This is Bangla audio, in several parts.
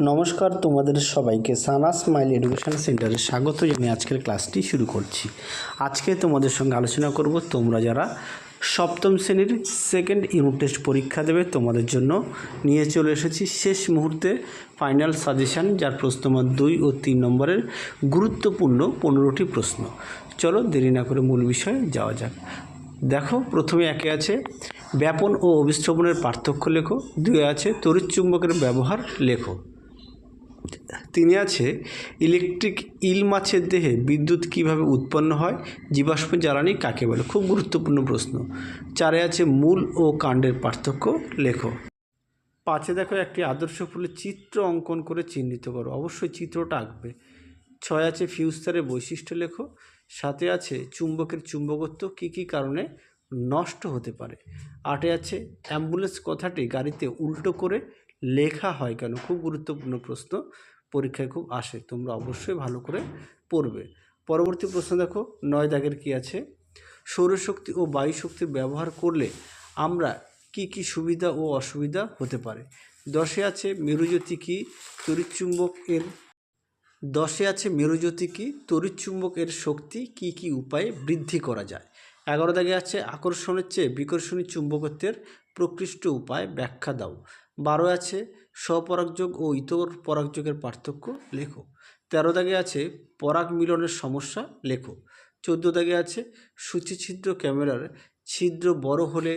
নমস্কার, তোমাদের সবাইকে সানা স্মাইল এডুকেশন সেন্টারে স্বাগত জানিয়ে আজকের ক্লাসটি শুরু করছি। আজকে তোমাদের সঙ্গে আলোচনা করব তোমরা যারা সপ্তম শ্রেণীর সেকেন্ড ইউনিট টেস্ট পরীক্ষা দেবে তোমাদের জন্য নিয়ে চলে এসেছি শেষ মুহূর্তে ফাইনাল সাজেশান, যার প্রশ্নমান 2 ও 3 নম্বরের গুরুত্বপূর্ণ 15টি প্রশ্ন। চলো দেরি না করে মূল বিষয়ে যাওয়া যাক। দেখো, প্রথমে একে আছে ব্যাপন ও অভিস্রবণের পার্থক্য লেখো। 2 আছে তড়িৎ চুম্বকের ব্যবহার লেখো। 3 আছে ইলেকট্রিক ইল মাছের দেহে বিদ্যুৎ কিভাবে উৎপন্ন হয়, জীবাশ্ম জ্বালানি কাকে বলে। খুব গুরুত্বপূর্ণ প্রশ্ন। 4 আছে মূল ও কাণ্ডের পার্থক্য লেখো। 5 দেখো একটি আদর্শ ফুলের চিত্র অঙ্কন করে চিহ্নিত করো। অবশ্যই চিত্রটা আঁকবে। 6 আছে ফিউজ তারের বৈশিষ্ট্য লেখো। 7 আছে চুম্বকের চুম্বকত্ব কী কী কারণে নষ্ট হতে পারে। 8 আছে অ্যাম্বুলেন্স কথাটি গাড়িতে উল্টো করে লেখা হয় কেন। খুব গুরুত্বপূর্ণ প্রশ্ন, পরীক্ষায় খুব আসে, তোমরা অবশ্যই ভালো করে পড়বে। পরবর্তী প্রশ্ন দেখো 9 দাগের কী আছে, সৌরশক্তি ও বায়ু শক্তির ব্যবহার করলে আমরা কি কি সুবিধা ও অসুবিধা হতে পারে। 10 আছে মেরুজ্যোতি কি, তড়িৎচুম্বকের শক্তি কি কি উপায়ে বৃদ্ধি করা যায়। 11 দাগে আছে আকর্ষণের চেয়ে বিকর্ষণী চুম্বকত্বের প্রকৃষ্ট উপায় ব্যাখ্যা দাও। 12 আছে স্বপরাগযোগ ও ইতর পরাগযোগের পার্থক্য লেখো। 13 দাগে আছে পরাগ মিলনের সমস্যা লেখো। 14 দাগে আছে সূচিছিদ্র ক্যামেরার ছিদ্র বড় হলে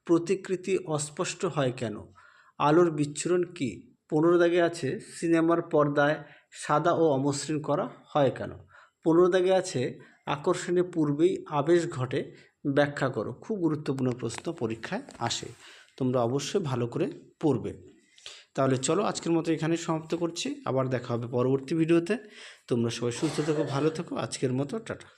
প্রতিকৃতি অস্পষ্ট হয় কেন, আলোর বিচ্ছুরণ কি। 15 দাগে আছে সিনেমার পর্দায় সাদা ও অমসৃণ করা হয় কেন। 15 দাগে আছে আকর্ষণের পূর্বেই আবেশ ঘটে, ব্যাখ্যা করো। খুব গুরুত্বপূর্ণ প্রশ্ন, পরীক্ষায় আসে, তোমরা অবশ্যই ভালো করে পড়বে। তাহলে চলো আজকের মতো এখানে সমাপ্ত করছি, আবার দেখা হবে পরবর্তী ভিডিওতে। তোমরা সবাই সুস্থ থেকো, ভালো থেকো। আজকের মতো টাটা।